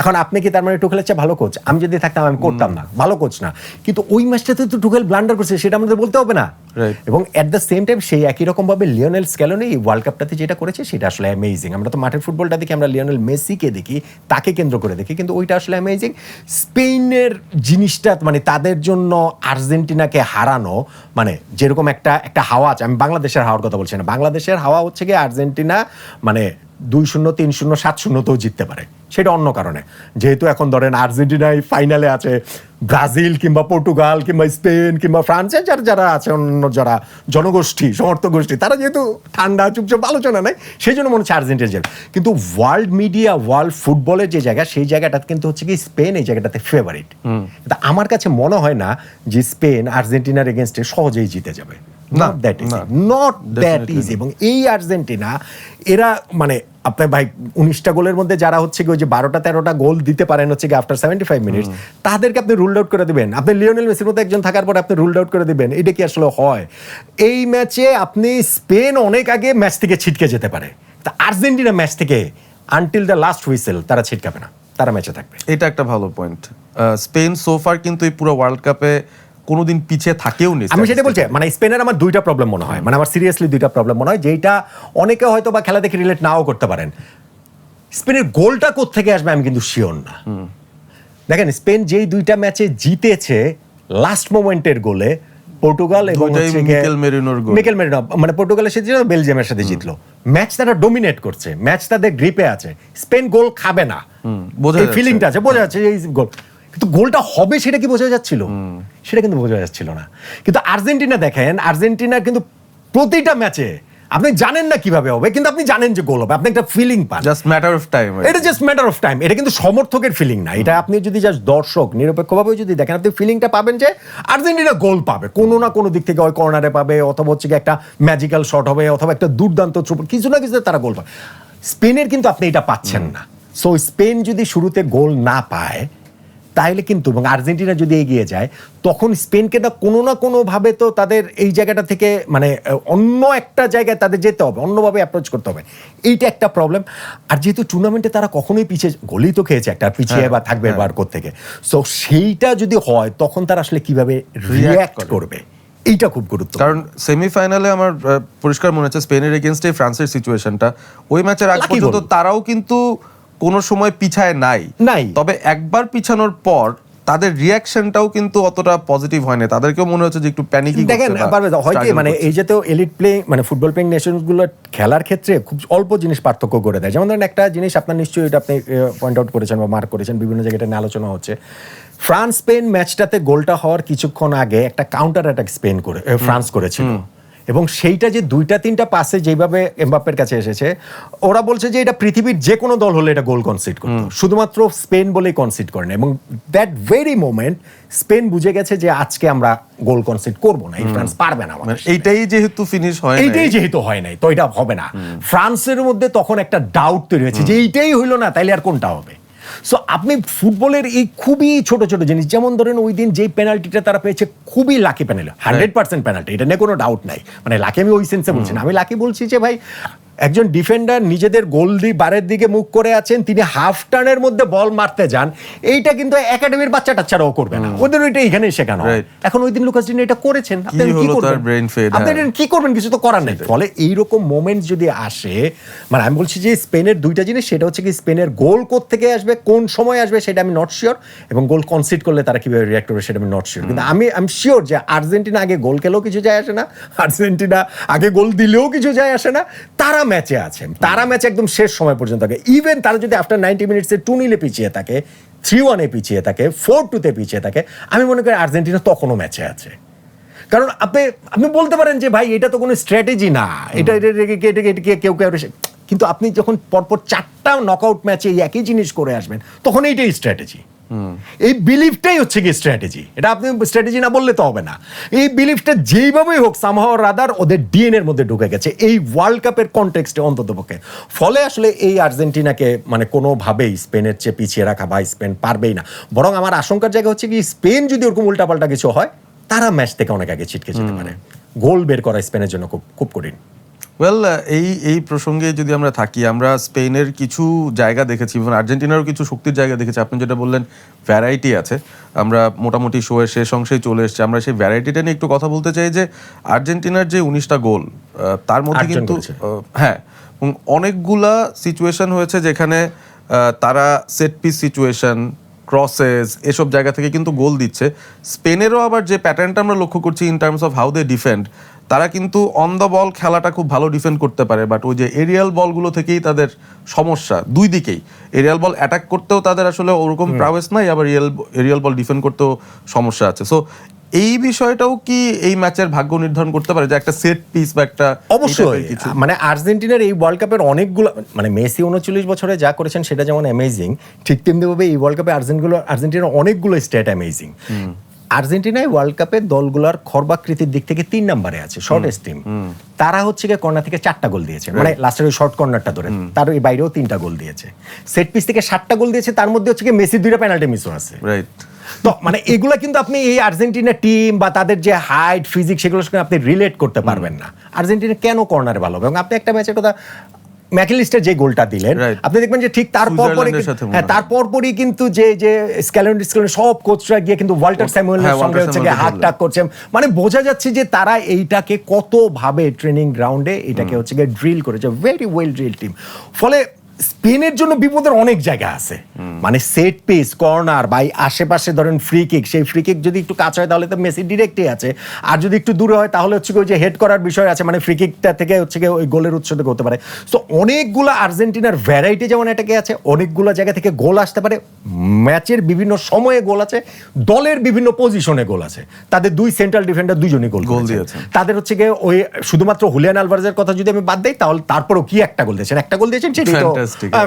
এখন আপনি কি তার মানে টুখেলের চেয়ে ভালো কোচ? আমি যদি থাকতাম আমি করতাম না, ভালো কোচ না। কিন্তু ওই ম্যাচটাতে তো টুখেল ব্লান্ডার করছে, সেটা আমাদের বলতে হবে না। এবং এট দ্য সেম টাইম সেই একই রকম ভাবে লিওনেল স্ক্যালোনি এই ওয়ার্ল্ড কাপটাতে যেটা করেছে সেটা আসলে অ্যামেজিং। আমরা তো মাঠের ফুটবলটা দেখি, আমরা লিওনেল মেসিকে দেখি, তাকে কেন্দ্র করে দেখি, কিন্তু ওইটা আসলে অ্যামেজিং। স্পেনের জিনিসটা মানে তাদের জন্য আর্জেন্টিনাকে হারানো মানে যেরকম একটা হাওয়া আছে, আমি বাংলাদেশের হাওয়ার কথা বলছি না, বাংলাদেশের হাওয়া হচ্ছে গিয়ে আর্জেন্টিনা মানে 2-0, 3-0, 7-0তেও জিততে পারে, সেটা অন্য কারণে। যেহেতু এখন ধরেন আর্জেন্টিনায় ফাইনালে আছে ব্রাজিল কিংবা পর্তুগাল কিংবা স্পেন কিংবা ফ্রান্সের যারা আছে অন্য যারা জনগোষ্ঠী সমর্থক গোষ্ঠী, তারা যেহেতু ঠান্ডা চুপচাপ আলোচনা নেই, সেই জন্য মনে হচ্ছে আর্জেন্টিনা যাবে। কিন্তু ওয়ার্ল্ড মিডিয়া, ওয়ার্ল্ড ফুটবলের যে জায়গা, সেই জায়গাটা কিন্তু হচ্ছে কি স্পেন এই জায়গাটাতে ফেভারিট। আমার কাছে মনে হয় না যে স্পেন আর্জেন্টিনার এগেনস্টে সহজেই জিতে যাবে। Not that easy. এবং এই আর্জেন্টিনা এরা মানে আপনার ভাই 19টা গোলের মধ্যে যারা হচ্ছে ওই যে 12-13টা গোল দিতে পারেন হচ্ছে কি আফটার 75 মিনিটস, তাদেরকে আপনি রুলড আউট করে দিবেন? আপনি লিওনেল মেসির মতো একজন থাকার পর আপনি রুলড আউট করে দিবেন? এটা কি আসলে হয়? এই ম্যাচে আপনি স্পেন অনেক আগে ম্যাচ থেকে ছিটকে যেতে পারে, তা আর্জেন্টিনা ম্যাচ থেকে আনটিল দ্য লাস্ট হুইসেল তারা ছিটকাবে না, তারা ম্যাচে থাকবে। এটা একটা ভালো পয়েন্ট। স্পেন সোফার কিন্তু এই পুরো ওয়ার্ল্ড কাপে কোনোদিন পিছিয়ে থাকেও নি। আমি সেটা বলছি, মানে স্পেনের আমার 2টা প্রবলেম মনে হয়, মানে আমার সিরিয়াসলি 2টা প্রবলেম মনে হয়, যেটা অনেকে হয়তো বা খেলা দেখে রিলেট নাও করতে পারেন। স্পেনের গোলটা কোত্থেকে আসবে আমি কিন্তু শিওর না। দেখেন স্পেন যেই 2টা ম্যাচে জিতেছে লাস্ট মোমেন্টের গোলে, পর্তুগাল এবং মিকেল মেরিনো মানে পর্তুগালের সাথে জিতলো, বেলজিয়ামের সাথে জিতলো, ম্যাচ তারা ডোমিনেট করছে, ম্যাচ তাদের গ্রিপে আছে। স্পেন গোল খাবে না, এই ফিলিংটা আছে, বোঝা যাচ্ছে এই গোল, কিন্তু গোলটা হবে সেটা কি বোঝা যাচ্ছিল? সেটা কিন্তু বোঝা যাচ্ছিল না। কিন্তু আর্জেন্টিনা দেখেন, আর্জেন্টিনার কিন্তু প্রতিটা ম্যাচে আপনি জানেন না কিভাবে হবে, কিন্তু আপনি জানেন যে গোল হবে, আপনি একটা ফিলিং পান। Just matter of time. এটা জাস্ট ম্যাটার অফ টাইম। এটা কিন্তু সমর্থকের ফিলিং না, এটা আপনি যদি জাস্ট দর্শক নিরপেক্ষভাবে যদি দেখেন, আপনি ফিলিংটা পাবেন যে আর্জেন্টিনা গোল পাবে, কোনো না কোনো দিক থেকে, ওই কর্নারে পাবে, অথবা হচ্ছে কি একটা ম্যাজিক্যাল শট হবে, অথবা একটা দুর্দান্ত কিছু না কিছু তারা গোল পাবে। স্পেনের কিন্তু আপনি এটা পাচ্ছেন না। সো স্পেন যদি শুরুতে গোল না পায় তাহলে কিন্তু, এবং আর্জেন্টিনা যদি এগিয়ে যায়, তখন স্পেনকে না কোনো ভাবে তো তাদের এই জায়গাটা থেকে মানে অন্য একটা জায়গায় তাদের যেতে হবে, অন্যভাবে অ্যাপ্রোচ করতে হবে। এইটা একটা প্রবলেম। আর যেহেতু টুর্নামেন্টে তারা কখনোই পিছিয়ে, গোলই তো খেয়েছে একটা, পিছিয়ে বা থাকবে বার থেকে, সো সেইটা যদি হয় তখন তারা আসলে কিভাবে রিঅ্যাক্ট করবে, এইটা খুব গুরুত্ব। কারণ সেমিফাইনালে আমার পরিষ্কার মনে হচ্ছে স্পেনের এগেইনস্টে ফ্রান্সের সিচুয়েশনটা, ওই ম্যাচের আগ পর্যন্ত তারাও কিন্তু কোনো সময় পিছায় নাই, তবে একবার পিছানোর পর তাদের রিঅ্যাকশনটাও কিন্তু অতটা পজিটিভ হয় না, তাদেরকেও মনে হচ্ছে যে একটু প্যানিকি করছে। দেখেন হয় কি, মানে এই যে তো এলিট প্লে মানে ফুটবল প্লেইং নেশনসগুলো খেলার ক্ষেত্রে খুব অল্প জিনিস পার্থক্য করে দেয়। যেমন ধরেন একটা জিনিস আপনার নিশ্চয়ই এটা আপনি পয়েন্ট আউট করেছেন বা মার্ক করেছেন, বিভিন্ন জায়গায় নিয়ে আলোচনা হচ্ছে, ফ্রান্স স্পেন ম্যাচটাতে গোলটা হওয়ার কিছুক্ষণ আগে একটা কাউন্টার অ্যাটাক ফ্রান্স করেছিল, এবং সেইটা যে 2-3টা পাসে যেভাবে এমবাপ্পের কাছে এসেছে, ওরা বলছে যে এটা পৃথিবীর যে কোনো দল হলে এটা গোল কনসিড করতো, শুধুমাত্র স্পেন বলেই কনসিড করে না। এবং দ্যাট ভেরি মোমেন্ট স্পেন বুঝে গেছে যে আজকে আমরা গোল কনসিড করবো না, এই ফ্রান্স পারবে না, এইটাই যেহেতু ফিনিশ হয়, এইটাই যেহেতু হয় নাই, তো এটা হবে না। ফ্রান্সের মধ্যে তখন একটা ডাউট তৈরি হয়েছে যে এইটাই হইলো না, তাইলে আর কোনটা হবে। সো আপনি ফুটবলের এই খুবই ছোট ছোট জিনিস, যেমন ধরেন ওই দিন যেই পেনাল্টিটা তারা পেয়েছে, খুবই লাকি পেনাল্টি, 100% পেনাল্টি, এটা নিয়ে কোনো ডাউট নাই। মানে লাকি আমি ওই সেন্সে বলছি না, আমি লাকি বলছি যে ভাই একজন ডিফেন্ডার নিজেদের গোল বারের দিকে মুখ করে আছেন, তিনি হাফ টার্নের মধ্যে বল মারতে যান, এইটা কিন্তু একাডেমির বাচ্চা টাচ্চারাও করবে না, ওদের ওইটা এখানে শেখানো হয়। এখন ওই দিন লুকাস ডিনি এটা করেছেন, আপনি কি করবেন? আপনি কি করবেন? কিছু তো করার নেই। ফলে এইরকম মোমেন্ট যদি আসে, মানে আমি বলছি যে স্পেনের দুইটা জিনিস, সেটা হচ্ছে কি স্পেনের গোল কোত্থেকে আসবে, কোন সময় আসবে সেটা আমি নট শিওর, এবং গোল কনসিড করলে তারা কিভাবে রিঅ্যাক্ট করবে সেটা আমি নট শিওর। কিন্তু আমি শিওর যে আর্জেন্টিনা আগে গোল খেলেও কিছু যায় আসে না, আর্জেন্টিনা আগে গোল দিলেও কিছু যায় আসে না, তারা ম্যাচে আছে, তারা ম্যাচে একদম শেষ সময় পর্যন্ত থাকে। ইভেন তারা যদি আফটার 90 মিনিটসে 2-0 পিছিয়ে থাকে, 3-1 পিছিয়ে থাকে, 4-2 পিছিয়ে থাকে, আমি মনে করি আর্জেন্টিনা তখনও ম্যাচে আছে। কারণ আপনি বলতে পারেন যে ভাই এটা তো কোনো স্ট্র্যাটেজি না, এটা কেউ কিন্তু আপনি যখন পরপর 4টা নকআউট ম্যাচে একই জিনিস করে আসবেন, তখন এইটাই স্ট্র্যাটেজি। এই বিলিফটাই হচ্ছে কি স্ট্র্যাটেজি, এটা আপনি স্ট্র্যাটেজি না বললে তো হবে না। এই বিলিফটা যেইভাবেই হোক সামহাও রাদার ওদের ডিএনএ এর মধ্যে ঢুকে গেছে এই ওয়ার্ল্ড কাপের কনটেক্সটে অন্ততপক্ষে। ফলে আসলে এই আর্জেন্টিনাকে মানে কোনোভাবেই স্পেনের চেয়ে পিছিয়ে রাখা বা স্পেন পারবেই না। বরং আমার আশঙ্কার জায়গা হচ্ছে কি স্পেন যদি ওরকম উল্টাপাল্টা কিছু হয়, তারা ম্যাচ থেকে অনেক আগে ছিটকে যেতে পারে। গোল বের করা স্পেনের জন্য খুব খুব কঠিন। ওয়েল, এই প্রসঙ্গে যদি আমরা থাকি, আমরা স্পেনের কিছু জায়গা দেখেছি, এবং আর্জেন্টিনারও কিছু শক্তির জায়গা দেখেছি। আপনি যেটা বললেন ভ্যারাইটি আছে, আমরা মোটামুটি শোয়ের শেষ অংশেই চলে এসেছি। আমরা সেই ভ্যারাইটিটা নিয়ে একটু কথা বলতে চাই যে আর্জেন্টিনার যে 19টা গোল, তার মধ্যে কিন্তু হ্যাঁ, অনেকগুলা সিচুয়েশন হয়েছে যেখানে তারা সেট পিস সিচুয়েশন, ক্রসেস, এসব জায়গা থেকে কিন্তু গোল দিচ্ছে। স্পেনেরও আবার যে প্যাটার্নটা আমরা লক্ষ্য করছি in terms of how they defend, তারা কিন্তু অন দ্য বল খেলাটা খুব ভালো ডিফেন্ড করতে পারে, বাট ওই যে এরিয়াল বলগুলো থেকেই তাদের সমস্যা। দুই দিকেই এরিয়াল বল অ্যাটাক করতেও তাদের আসলে ওরকম প্রাওয়েস নাই, আবার এরিয়াল বল ডিফেন্ড করতেও সমস্যা আছে। সো এই বিষয়টাও কি এই ম্যাচের ভাগ্য নির্ধারণ করতে পারে, যে একটা সেট পিস বা একটা? অবশ্যই, মানে আর্জেন্টিনার এই ওয়ার্ল্ড কাপের অনেকগুলো, মানে মেসি 39 বছরে যা করেছেন সেটা যেমন অ্যামেজিং, ঠিক তেমনিভাবে এই ওয়ার্ল্ড কাপে আর্জেন্টিনার অনেকগুলো স্ট্যাট অ্যামেজিং। আর্জেন্টিনায় ওয়ার্ল্ড কাপের দলগুলোর খর্বাকৃতির দিক থেকে 3 নম্বরে আছে, শর্টেস্ট টিম। তারা হচ্ছে গিয়ে কর্নার থেকে 4টা গোল দিয়েছে, মানে লাস্টের ওই শর্ট কর্নারটা ধরে, তার এই বাইরেও 3টা গোল দিয়েছে। সেট পিস থেকে 7টা গোল দিয়েছে, তার মধ্যে হচ্ছে গিয়ে মেসির 2টা পেনাল্টি মিসও আছে। রাইট। তো মানে এগুলা কিন্তু আপনি এই আর্জেন্টিনা টিম বা তাদের যে হাইট ফিজিক সেগুলোর সঙ্গে আপনি রিলেট করতে পারবেন না। আর্জেন্টিনা কেন কর্নারে ভালো হবে? এবং আপনি একটা ম্যাচের কথা, ম্যাকলিস্টার যে গোলটা দিলেন, আপনি দেখবেন যে ঠিক তারপরই কিন্তু যে স্ক্যালোনি সব কোচরা গিয়ে কিন্তু ওয়াল্টার স্যামুয়েলের সঙ্গে হচ্ছে হাত টাক করছে, মানে বোঝা যাচ্ছে যে তারা এইটাকে কতভাবে ট্রেনিং গ্রাউন্ডে এটাকে হচ্ছে গিয়ে ড্রিল করেছে, ভেরি ওয়েল ড্রিল টিম। ফলে স্পেনের জন্য বিপদের অনেক জায়গা আছে, মানে সেট পিস, কর্নার বা আশেপাশে ধরেন ফ্রি কিক, সেই ফ্রি কিক যদি একটু কাছে হয় তাহলে তো মেসি ডিরেক্টই আছে, আর যদি একটু দূরে হয় তাহলে হচ্ছে ওই যে হেড করার বিষয় আছে, মানে ফ্রি কিকটা থেকে হচ্ছে ওই গোলের উৎস থেকে হতে পারে। তো অনেকগুলো আর্জেন্টিনার ভ্যারাইটি যেমন এটাকে আছে, অনেকগুলো জায়গা থেকে গোল আসতে পারে, ম্যাচের বিভিন্ন সময়ে গোল আছে, দলের বিভিন্ন পজিশনে গোল আছে। তাদের 2 সেন্ট্রাল ডিফেন্ডার 2জনই গোল দিয়েছে। তাদের হচ্ছে গিয়ে ওই শুধুমাত্র হুলিয়ান আলভারেজের কথা যদি আমি বাদ দেই, তাহলে তারপরও কি একটা গোল দিয়েছেন সেটাই তো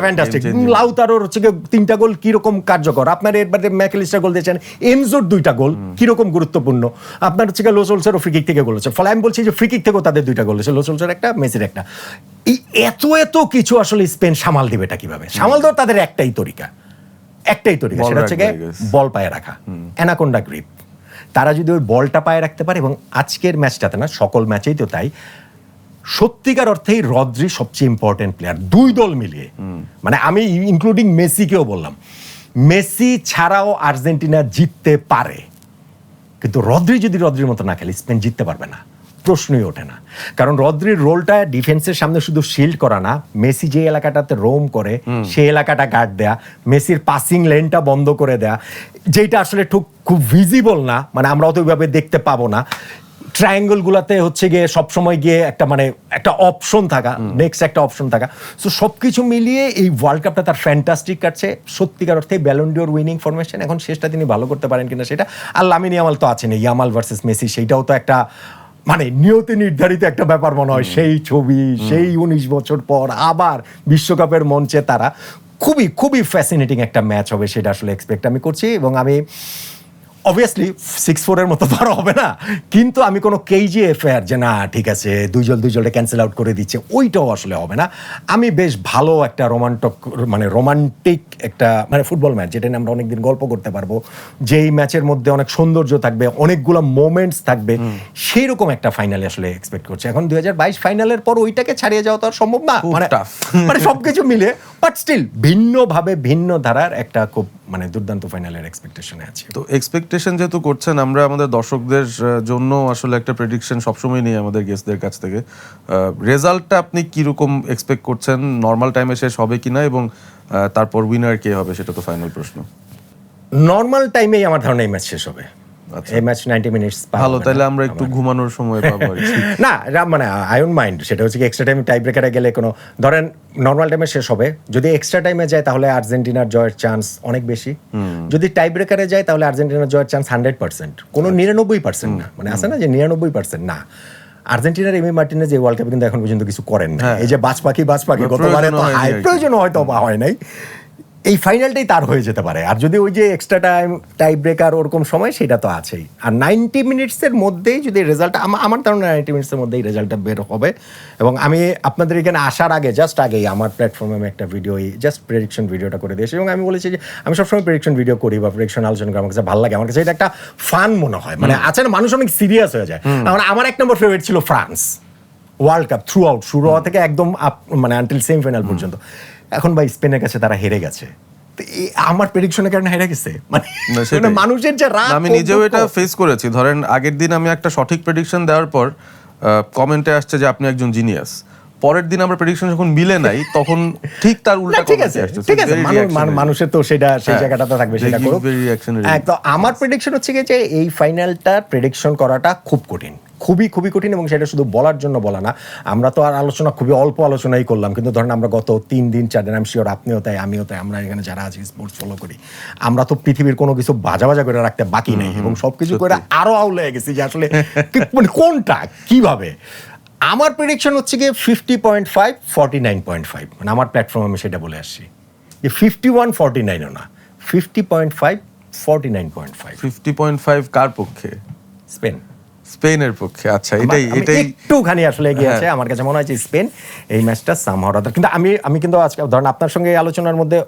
ফ্যান্টাস্টিক। লাউতারোর হচ্ছে 3টা গোল কিরকম কার্যকর, আপনার এরবারে ম্যাকলিস্টার গোল দিয়েছেন, এনজোর 2টা গোল কিরকম গুরুত্বপূর্ণ, আপনার হচ্ছে লো সোলসেরও ফ্রি কিক থেকে গোল হচ্ছে। ফলে আমি বলছি যে ফ্রি কিক থেকেও তাদের 2টা গোল হয়েছে, লো সোলসের একটা, মেসির একটা। এই এত কিছু আসলে স্পেন সামাল দিবেটা কিভাবে? সামাল দেওয়ার তাদের একটাই তরিকা, সেটা হচ্ছে বল পায়ে রাখা, অ্যানাকোন্ডা গ্রিপ। তারা যদি ওই বলটা পায়ে রাখতে পারে, এবং আজকের ম্যাচটাতে না, সকল ম্যাচেই তো তাই, সত্যিকার অর্থেই রদ্রি সবচেয়ে ইম্পর্টেন্ট প্লেয়ার 2 দল মিলিয়ে। মানে আমি ইনক্লুডিং মেসিকেও বললাম, মেসি ছাড়াও আর্জেন্টিনা জিততে পারে, কিন্তু রদ্রি যদি রদ্রির মতো না খেলে স্পেন জিততে পারবে না, প্রশ্নই ওঠে না। কারণ রদ্রির রোলটা ডিফেন্সের সামনে শুধু শিল্ড করা না, মেসি যে এলাকাটাতে রোম করে সেই এলাকাটা গার্ড দেয়া, মেসির পাসিং লেনটা বন্ধ করে দেয়া, যেটা আসলে খুব ভিজিবল না, মানে আমরা অত ওইভাবে দেখতে পাবো না, ট্রায়াঙ্গল গুলাতে হচ্ছে গিয়ে সবসময় গিয়ে একটা মানে একটা অপশন থাকা, নেক্সট একটা অপশন থাকা, সো সবকিছু মিলিয়ে এই ওয়ার্ল্ড কাপটা তার ফ্যান্টাস্টিক কাটছে সত্যিকার অর্থে। ব্যালন ডিওর উইনিং ফরমেশন, এখন শেষটা তিনি ভালো করতে পারেন কিনা সেটা, আর লামিন ইয়ামাল তো আছেন, ইয়ামাল ভার্সেস মেসি, সেইটাও তো একটা মানে নিয়তি নির্ধারিত একটা ব্যাপার মনে হয়। সেই ছবি, সেই 19 বছর পর আবার বিশ্বকাপের মঞ্চে তারা, খুবই খুবই ফ্যাসিনেটিং একটা ম্যাচ হবে সেটা আসলে এক্সপেক্ট আমি করছি। এবং আমি অবভিয়াসলি 6-4 মতো তো আর হবে না, কিন্তু আমি কোনো KGF যে না ঠিক আছে দুই জলটা ক্যান্সেল আউট করে দিচ্ছে, ওইটাও আসলে হবে না। আমি বেশ ভালো একটা রোমান্টিক একটা মানে ফুটবল ম্যাচ, যেটা নিয়ে আমরা অনেকদিন গল্প করতে পারবো, যেই ম্যাচের মধ্যে অনেক সৌন্দর্য থাকবে, অনেকগুলো মোমেন্টস থাকবে, সেই রকম একটা ফাইনালে আসলে এক্সপেক্ট করছি। এখন 2022 ফাইনালের পর ওইটাকে ছাড়িয়ে যাওয়া তো আর সম্ভব না, মানে সবকিছু মিলে, বাট স্টিল ভিন্নভাবে ভিন্ন ধারার একটা খুব মানে দুর্দান্ত ফাইনালের এক্সপেকটেশনে আছে। তো এক্সপেকটেশন যেহেতু করছেন, আমরা আমাদের দর্শকদের জন্য আসলে একটা প্রেডিকশন সবসময় নিই আমাদের গেস্টদের কাছ থেকে। রেজাল্টটা আপনি কিরকম এক্সপেক্ট করছেন? নর্মাল টাইমে শেষ হবে কিনা, এবং তারপর উইনার কে হবে সেটা তো ফাইনাল প্রশ্ন। নর্মাল টাইমেই আমার ধারণা এই ম্যাচ শেষ হবে। এই ম্যাচ 90 মিনিটস ভালো, তাহলে আমরা একটু ঘুমানোর সময় পাবো আর কি। না মানে আই ডোন্ট মাইন্ড, সেটা হচ্ছে কি এক্সট্রা টাইম টাই ব্রেকারে গেলে কোনো ধরেন নর্মাল টাইমে শেষ হবে, যদি এক্সট্রা টাইমে যায় তাহলে আর্জেন্টিনার জয়ের চান্স অনেক বেশি, যদি টাই ব্রেকারে যায় তাহলে আর্জেন্টিনার জয়ের চান্স 100%, কোনো 99% না, মানে আছে না যে 99% না। আর্জেন্টিনার এমি মার্টিনেজ এই ওয়ার্ল্ড কাপে কিন্তু এখন পর্যন্ত কিছু করেন না, এই যে বাজ পাখি গতবারে তো প্রয়োজন হয়তো বা হয় নাই, এই ফাইনালটাই তার হয়ে যেতে পারে। আর যদি ওই যে এক্সট্রা টাইম টাই ব্রেকার ওরকম সময়, সেটা তো আছেই। আর 90 মিনিটসের মধ্যেই যদি রেজাল্টটা, আমার ধারণা 90 মিনিটসের মধ্যেই রেজাল্টটা বের হবে। এবং আমি আপনাদের এখানে আসার আগে জাস্ট আগেই আমার প্ল্যাটফর্মে আমি একটা ভিডিও, জাস্ট প্রেডিকশন ভিডিওটা করে দিয়েছি, এবং আমি বলেছি যে আমি সবসময় প্রেডিকশন ভিডিও করি বা প্রেডিকশন আলোচনা করি, আমার কাছে ভালো লাগে, আমার কাছে এটা একটা ফান মনে হয়। মানে আছে না, মানুষ অনেক সিরিয়াস হয়ে যায়। আমার 1 নম্বর ফেভারিট ছিল France world cup through out, শুরু হওয়া থেকে একদম মানে আনটিল সেমিফাইনাল পর্যন্ত। এখন ভাই স্পেনের কাছে তারা হেরে গেছে, আমার প্রেডিকশনের কারণে হেরে গেছে, মানে মানুষের যে রাগ। আমি নিজেও এটা ফেস করেছি। ধরেন আগের দিন আমি একটা সঠিক প্রেডিকশন দেওয়ার পর কমেন্টে আসছে যে আপনি একজন জিনিয়াস। পরের দিন আমরা প্রেডিকশন যখন মিলে নাই, তখন ঠিক তার উল্টা কমেন্ট আসছে। ঠিক আছে, মানুষের তো সেটা সেই জায়গাটাতে থাকবে, সেটা করুক। তো আমার প্রেডিকশন হচ্ছে যে এই ফাইনালটা প্রেডিকশন করাটা খুব কঠিন, খুবই খুবই কঠিন। এবং সেটা শুধু বলার জন্য বলা না, আমরা তো আর আলোচনা খুবই অল্প আলোচনাই করলাম, কিন্তু ধরেন আমরা গত 3 দিন 4 দিন, আমি শিওর আপনিও তাই আমিও তাই, আমরা এখানে যারা আছি স্পোর্টস ফলো করি, আমরা তো পৃথিবীর কোনো কিছু বাজা করে রাখতে বাকি নেই, এবং সবকিছু করে আরো আউলে গেছি যে আসলে মানে কোনটা কিভাবে। আমার প্রেডিকশন হচ্ছে গিয়ে 50.5 49.5, মানে আমার প্ল্যাটফর্মে আমি সেটা বলে আসছি যে 51-49ও না, 50.5 49.5। 50.5 কার পক্ষে? স্পেনের পক্ষে। আচ্ছা, এটাই একটুখানি আসলে এগিয়ে আছে আমার কাছে মনে হয় যে স্পেন এই ম্যাচটা সামহাও রাদার। কিন্তু আমি কিন্তু আজকে ধরেন আপনার সঙ্গে এই আলোচনার মধ্যে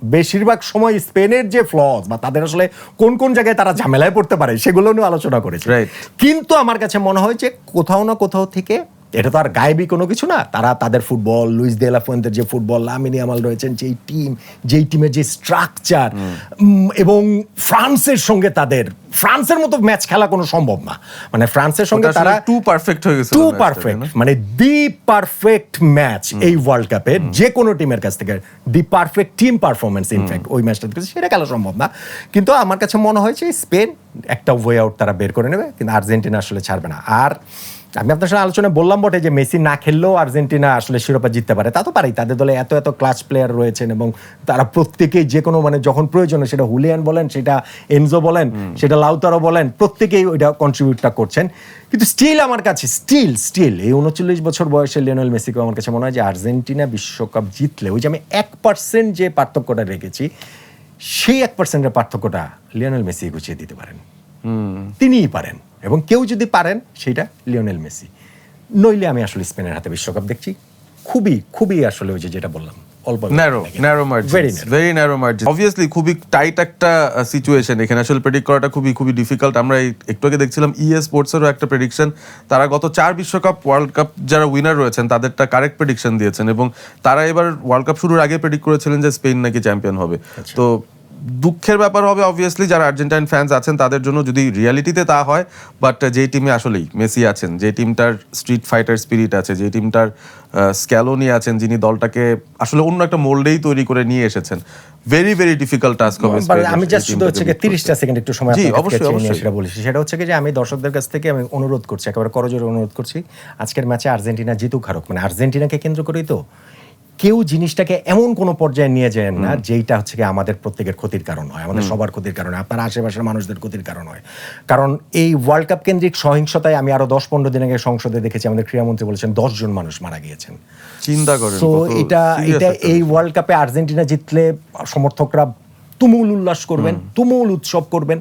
বেশিরভাগ সময় স্পেনের যে ফ্লজ বা তাদের আসলে কোন কোন জায়গায় তারা ঝামেলায় পড়তে পারে সেগুলো নিয়ে আলোচনা করেছি। কিন্তু আমার কাছে মনে হয় যে কোথাও না কোথাও থেকে, এটা তো আর গায়েবী কোনো কিছু না, তারা তাদের ফুটবল, লুইস দে লা ফুয়েন্তের যে ফুটবল, লামিন ইয়ামাল রয়েছেন যেই টিমের যে স্ট্রাকচার, এবং ফ্রান্সের সঙ্গে তাদের ফ্রান্সের মতো ম্যাচ খেলা কোনো সম্ভব না। মানে ফ্রান্সের সঙ্গে তারা টু পারফেক্ট হয়ে গেছে, টু পারফেক্ট, মানে দি পারফেক্ট ম্যাচ এই ওয়ার্ল্ড কাপে যে কোনো টিমের কাছ থেকে, দি পারফেক্ট টিম পারফরমেন্স ইনফ্যাক্ট ওই ম্যাচটা সেটা খেলা সম্ভব না। কিন্তু আমার কাছে মনে হয় যে স্পেন একটা ওয়ে আউট তারা বের করে নেবে, কিন্তু আর্জেন্টিনা আসলে ছাড়বে না। আর আমি আপনার সাথে আলোচনায় বললাম বটে যে মেসি না খেললেও আর্জেন্টিনা আসলে শিরোপা জিততে পারে, তা তো পারেই। তাদের দলে এত এত ক্লাস প্লেয়ার রয়েছেন, এবং তারা প্রত্যেকেই যে কোনো মানে যখন প্রয়োজনে, সেটা হুলিয়ান বলেন, সেটা এনজো বলেন, সেটা লাউতারো বলেন, প্রত্যেকেই ওইটা কন্ট্রিবিউটটা করছেন। কিন্তু স্টিল আমার কাছে স্টিল এই 39 বছর বয়সে লিওনেল মেসিকে আমার কাছে মনে হয় যে আর্জেন্টিনা বিশ্বকাপ জিতলে, ওই যে আমি 1% যে পার্থক্যটা রেখেছি, সেই 1%-এর পার্থক্যটা লিওনেল মেসি গুছিয়ে দিতে পারেন, তিনিই পারেন। এবং কেউ যদি পারেন সেটা লিওনেল মেসি, নইলে আমি আসলে স্পেনের হাতে বিশ্বকাপ দেখছি। খুবই খুবই আসলে ওই যে যেটা বললাম, অল্প narrow margin, very narrow margin. Obviously খুবই টাইট একটা সিচুয়েশন এখানে, আসলে প্রেডিক্ট করাটা খুবই খুবই ডিফিকাল্ট। আমরা একটু আগে দেখছিলাম ইএ স্পোর্টসেরও একটা প্রেডিকশন, তারা গত 4 বিশ্বকাপ ওয়ার্ল্ড কাপ যারা উইনার রয়েছেন তাদেরটা কারেক্ট প্রেডিকশন দিয়েছেন, এবং তারা এবার ওয়ার্ল্ড কাপ শুরুর আগে প্রেডিক্ট করেছিলেন যে স্পেন নাকি চ্যাম্পিয়ন হবে। তো দুঃখের ব্যাপার হবে অবভিয়াসলি যারা আর্জেন্টাইন ফ্যান্স আছেন তাদের জন্য, যদি রিয়ালিটিতে তা হয়। বাট যে টিমে আসলেই মেসি আছেন, যে টিমটার স্ট্রিট ফাইটার স্পিরিট আছে, যে টিমটার স্ক্যালোনি আছেন, যিনি দলটাকে আসলে অন্য একটা মোল্ডেই তৈরি করে নিয়ে এসেছেন, ভেরি ভেরি ডিফিকাল্ট টাস্ক হবে। আমি জাস্ট শুধু হচ্ছে 30টা সেকেন্ড একটু সময় জি, আপনাদের অবশ্যই, কাছে নিয়ে অবশ্যই। সেটা বলেছি। সেটা হচ্ছে কি যে আমি দর্শকদের কাছ থেকে আমি অনুরোধ করছি, একেবারে করজোরে অনুরোধ করছি, আজকের ম্যাচে আর্জেন্টিনা জিতুক হারুক, মানে আর্জেন্টিনাকে কেন্দ্র করেই তো কেউ জিনিসটাকে এমন কোনো পর্যায়ে নিয়ে যায় না যেইটা হচ্ছে কি আমাদের প্রত্যেকের ক্ষতির কারণ হয়, আমাদের সবার ক্ষতির কারণ হয়, আপনার আশেপাশের মানুষদের ক্ষতির কারণ হয়। কারণ এই ওয়ার্ল্ড কাপ কেন্দ্রিক সহিংসতায় আমি আরো 10-15 দিন আগে সংসদে দেখেছি আমাদের ক্রীড়ামন্ত্রী বলেছেন 10 জন মানুষ মারা গিয়েছেন। চিন্তা করেন তো কত এটা serious একটা এই ওয়ার্ল্ড কাপে আর্জেন্টিনা জিতলে সমর্থকরা তুমুল উল্লাস করবেন, তুমুল উৎসব করবেন।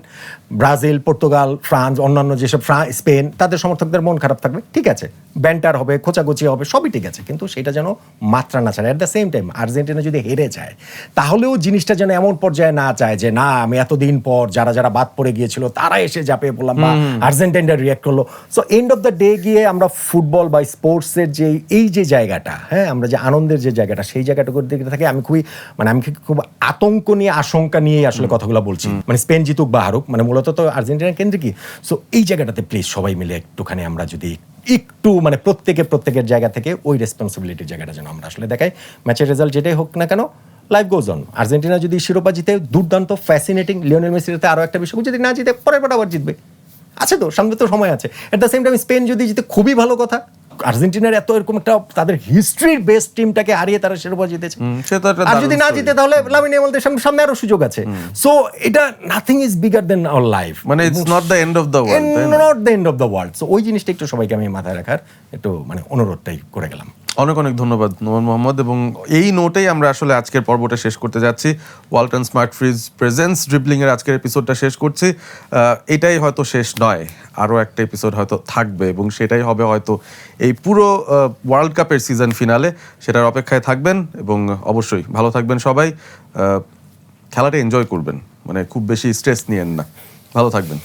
ব্রাজিল, পর্তুগাল, ফ্রান্স, অন্যান্য যেসব স্পেন, তাদের সমর্থকদের মন খারাপ থাকবে, ঠিক আছে, ব্যান্টার হবে, খোঁচাখুচি হবে, সবই ঠিক আছে, কিন্তু সেটা যেন মাত্রা না ছাড়ে। At the same time Argentina যদি হেরে যায় তাহলেও জিনিসটা যেন এমন পর্যায়ে না চায় যে না আমি এতদিন পর যারা যারা বাদ পড়ে গিয়েছিল তারা এসে ঝাঁপিয়ে পড়লাম বা আর্জেন্টিনা রিয়াক্ট করলো। So and of the day গিয়ে আমরা ফুটবল বা স্পোর্টসের যে এই যে জায়গাটা, হ্যাঁ, আমরা যে আনন্দের যে জায়গাটা, সেই জায়গাটুকুর দিকে থাকে আমি খুব আতঙ্ক নিয়ে, আশঙ্কা নিয়ে আসলে কথাগুলো বলছি। মানে স্পেন জিতুক বা হারুক, মানে মূলত তো আর্জেন্টিনার কেন্দ্রে কি। সো এই জায়গাটাতে প্লিজ সবাই মিলে একটুখানি আমরা যদি একটু মানে প্রত্যেকের জায়গা থেকে ওই রেসপন্সিবিলিটির জায়গাটা যেন আমরা আসলে দেখাই। ম্যাচের রেজাল্ট যেটাই হোক না কেন, লাইফ গোজ অন। আর্জেন্টিনা যদি শিরোপা জিতে দুর্দান্ত, ফ্যাসিনেটিং। লিওনেল মেসিতে আরো একটা বিষয়, যদি না জিতে পরের বার আবার জিতবে, আছে তো, সামনে তো সময় আছে। At the same time spend যদি জিতে খুবই ভালো কথা। আর্জেন্টিনার এত এরকম একটা তাদের হিস্ট্রির বেস্ট টিমটাকে হারিয়ে তারা শিরোপা জিতেছে, আর যদি না জিতে তাহলে লামিন ইয়ামালদের সামনে আরো সুযোগ আছে। সো এটা nothing is bigger than our life, মানে it's not the end of the world, not the end of the world. So ওই জিনিসটা একটু সবাইকে আমি মাথায় রাখার একটু মানে অনুরোধটাই করে গেলাম। অনেক অনেক ধন্যবাদ নোমান মোহাম্মদ, এবং এই নোটেই আমরা আসলে আজকের পর্বটা শেষ করতে যাচ্ছি। Walton smart fridge presence dribbling এর আজকের এপিসোডটা শেষ করছি। এটাই হয়তো শেষ নয়, আরও একটা এপিসোড হয়তো থাকবে, এবং সেটাই হবে হয়তো এই পুরো ওয়ার্ল্ড কাপের সিজন ফিনালে। সেটার অপেক্ষায় থাকবেন, এবং অবশ্যই ভালো থাকবেন সবাই, খেলাটা এনজয় করবেন, মানে খুব বেশি স্ট্রেস নিয়েন না, ভালো থাকবেন।